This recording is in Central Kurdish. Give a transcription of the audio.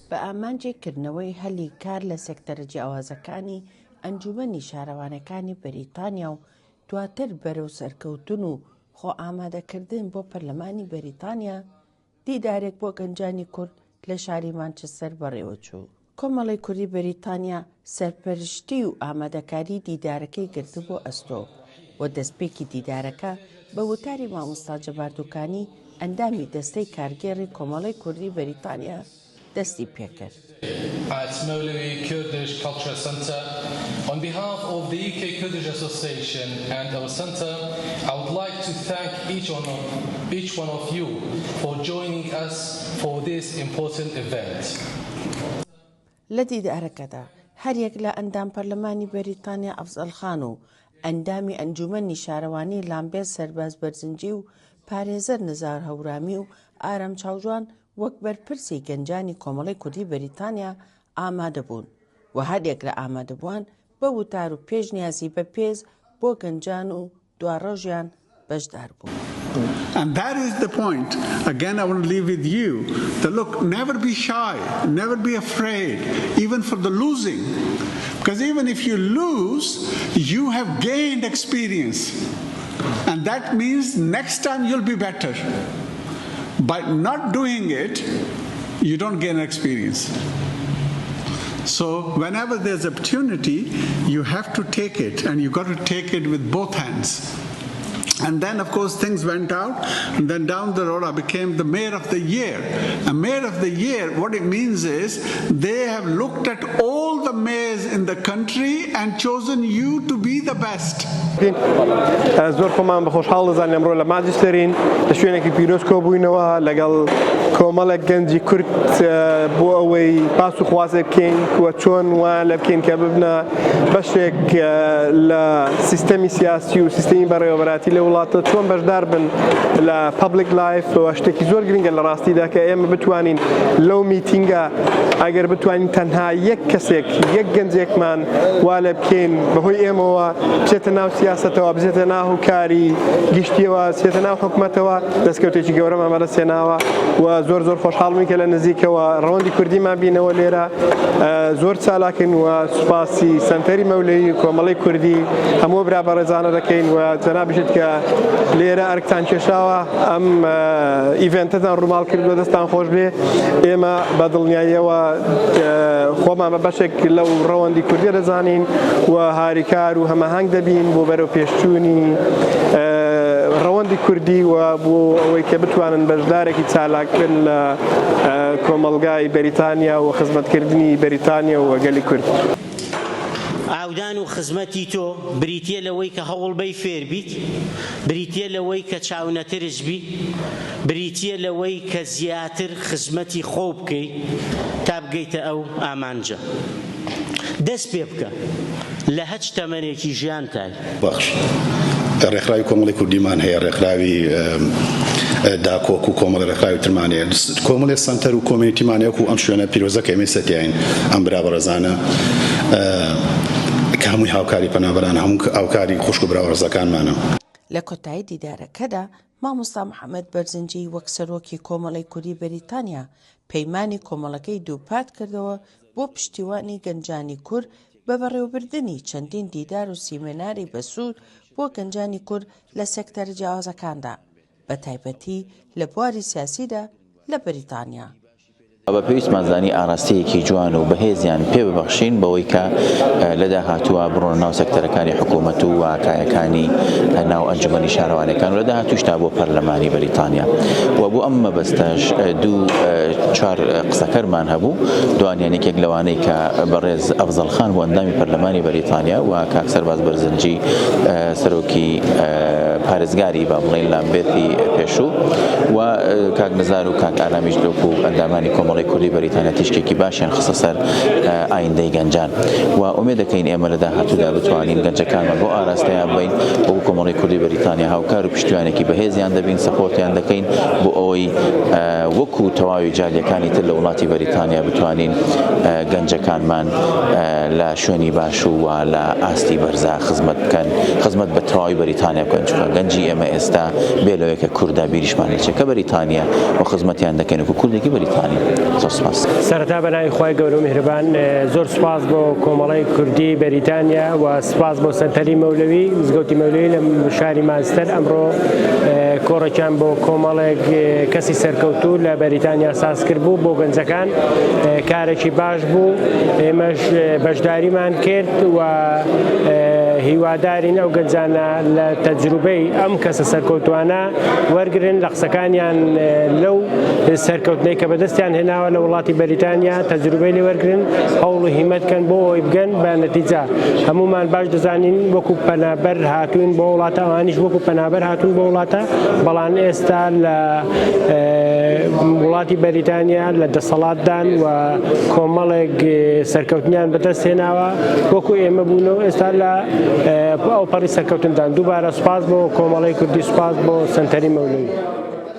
بە ئامانجێکردنەوەی هەلی کار لە سێکتەرە جیاوازەکانی ئەنجومەنی شارەوانەکانی بەریتانیا و دواتر بەرەو سەرکەوتن و خۆ ئامادەکردن بۆ پەرلەمانی بەریتانیا، دیدارێک بۆ گەنجانی کورد لە شاری مانچستەر بەڕێوەچوو. کۆمەڵی کوردی بەریتانیا سەرپەرشتی و ئامادەکاری دیدارەکەی گرت بۆ ئەستۆ و دەستپێکی دیدارەکە بە وتاری مامۆستا جەباردووکانی ئەندامی دەستەی کارگێڕی کۆمەڵی کوردی بەریتانیا دەستی پێکرد. At Mowlewy Kurdish Cultural Centre, on behalf of the UK Kurdish Association and our centre, I would like to thank each one of you for joining us for this important event. لە دیدارەکەدا هەریەک لە ئەندام پەرلەمانی بەریتانیا ئەفزەلخان و ئەندامی ئەنجومەنی شارەوانی لامبێت سەرباز بەرزنجی و پارێزەر نزار هەورامی و ئارام چاوجوان وەک بەرپرسی گەنجانی کۆمەڵی کوردی بەریتانیا ئامادەبوون و هەریەک لە ئامادەبووان بە وتار و پێشنیازی بە پێز بۆ گەنجان و دواڕۆژیان بەشدار بوون. And that is the point. Again, I want to leave with you that look, never be shy, never be afraid, even for the losing. Because even if you lose, you have gained experience. And that means next time you'll be better. By not doing it, you don't gain experience. So whenever there's opportunity, you have to take it, and you got to take it with both hands. And then, of course, things went out, and then down the road I became the Mayor of the Year. And Mayor of the Year, what it means is they have looked at all the mayors in the country and chosen you to be the best. زۆر خۆمان بەخۆشحاڵ دەزانین ئەمڕۆ لە مانچستەرین لە شوێنێکی پیرۆز کۆبووینەوە لەگەڵ کۆمەڵێک گەنجی کورد بۆ ئەوەی پاس و خوازێ بکەین و چۆن وان لە بکەین کە ببنە بەشێک لە سیستەمی سیاسی و سیستەمی بەڕێوەبەراتی لە وڵاتە چۆن بەشدار بن لە پابلیک لایف و شتێکی زۆر گرنگە لە ڕاستیدا کە ئێمە بتوانین لەو میتینگە ئەگەر بتوانین تەنها یەک کەسێک یەک گەنجێکمان وا لێ بکەین بەهۆی ئێمەوە بچێتە ناو سیاسەتەوە بچێتە ناو کاری گشتیەوە بچێتە ناو حکومەتەوە دەستکەوتێکی گەورەمان بەدەستهێناوە و زۆر خۆشحاڵم کە لە نزیکەوە ڕەوەندی کوردیمان بینەوە لێرە زۆر چالاکن و سوپاسی سەنتەری مەولەوی و کۆمەڵی کوردی هەموو برا بەڕێزانە دەکەین و جەناب بژێت کە لێرە ئەرکتان کێشاوە ئەم ئیڤێنتەتان ڕووماڵ کردووە دەستان خۆش بێ ئێمە بە دڵنیاییەوە خۆمان بە بەشێک لەو ڕەوەندی کوردی دەزانین و هاریکار و هەمەهەنگ دەبین بۆ بەرەو پێشچوونی ڕەوەندی کوردی و بۆ ئەوەی کە بتوانن بەشدارێکی چالاک بن لە کۆمەلگای بەریتانیا و خزمەتکردنی بەریتانیا و گەلی کورد. ئاودان و خزمەتی تۆ بریتە لەوەی کە هەوڵبەی فێر بیت، بریتە لەوەی کە چاونەترش بی، بریتە لەوەی کە زیاتر خزمەتی خۆ بکەی تا بگەیتە ئەو ئامانجە. دەست پێ بکە لە هەچ تەمەنێکی ژیانتای. بەخش ڕێکخراوی کۆمەڵی کوردیمان هەیە، ڕێکخراوی داکۆک و کۆمەڵی ڕێکخراوی ترمانەیە، کۆمەڵی سەنتەر و کۆمیونیتیمانەیەک و ئەم شوێنە پیرۆزەکە ئێمەی سەتیاین ئەم برا بەڕێزانە کە هەمووی هاوکاری پەنابەران هەموو هاوکاری خوشک و براوەڕێزەکانمانە. لە کۆتایی دیدارەکەدا مامۆستا محەممەد بەرزنجی وەک سەرۆکی کۆمەڵی کوردی بەریتانیا پەیمانی کۆمەڵەکەی دووپات کردەوە بۆ پشتیوانی گەنجانی کورد بە بەڕێوەبردننی چەندین دیدار و سیمێناری بەسوود بۆ گەنجانی کورد لە سێکتەرە جیاوازەکاندا بە تایبەتی لە بواری سیاسیدا لە بەریتانیا. بە پێویستمان زانی ئاراستەیەکی جوان و بەهێزیان پێ ببەخشین بەوەی کە لەدا هاتووە بڕۆنە ناو سەکتەرەکانی حکوومەت و واکایەکانی ناو ئەنجومەنی شارەوانەکان و لەدا هاتووشتا بۆ پەرلەمانی بەریتانیا و بۆ ئەم مەبەستەش چوار قسەکەرمان هەبوو. دوانیان یەکێک لەوانەی کە بەڕێز ئەفزەلخان بۆ ئەندامی پەرلەمانی بەریتانیا و کاک سەرباز بەرزنجی سەرۆکی پارێزگاری با بڵێن لامبێتی پێشوو و کاک نزار و کاک ئارامیش لۆک و ئەندامانی کۆمەڵی کوردی بەریتانیا تیشکێکی باشیان خستە سەر ئایندەی گەنجان و ئومێد دەکەین ئێمە لە داهاتوودا بتوانین گەنجەکانمان بۆ ئاراستەیان بین بۆ کۆمەڵی کوردی بەریتانیا هاوکار و پشتیوانێکی بەهێزیان دەبین سەپۆرتیان دەکەین بۆ ئەوەی وەکو تەواوی جالیەکانی تر لە وڵاتی بەریتانیا بتوانین گەنجەکانمان لە شوێنی باش و لە ئاستی بەرزا خزمەت بکەن، خزمەت بە تەواوی بەریتانیا بکەن چونکە گەنجی ئێمە ئێستا بێ لەوەیە کە کووردا بیریشمان لێچێکە بەریتانیا و خزمەتیان دەکەین وەکو کوردێکی بەریتانیا. سپاس. سەرەتا بەناوی خوای گەورە و میهرەبان زۆر سپاس بۆ کۆمەڵی کوردی بەریتانیا و سپاس بۆ سەنتەری مەولەوی مزگەوتی مەولەوی لە شاری مانچستەر ئەمڕۆ کۆڕێکیان بۆ کۆمەڵێک کەسی سەرکەوتوو لە بەریتانیا ساز کرد بوو بۆ گەنجەکان کارێکی باش بوو ئێمەش بەشداریمان کرد و هیوادارین ئەو گەنجانە لە تەجروبەی ئەم کەسە سەرکەوتوانە وەرگرن لە قسەکانیان لەو سەرکەوتنەی کە بەدەستیان هێناوە لە وڵاتی بەریتانیا تەجروبەی لێ وەرگرن هەوڵ و هیمەتکەن بۆ ئەوی بگەن بە نەتیجە هەمومان باش دەزانین وەکو پەنابەر هاتوون بۆ وڵاتە ئەوانیش وەکو پەنابەر هاتوون بۆ وڵاتە بەڵام ئێستا لە وڵاتی بەریتانیا لە دەسەڵاتدان و کۆمەڵێک سەرکەوتنیان بەدەست هێناوە وەکو ئێمە بوونەوە ئێستا لە ئەو پەڕی سەرکەوتندان دووبارە سوپاس بۆ کۆمەڵی کوردی سوپاس بۆ سەنتەری مەولەوی.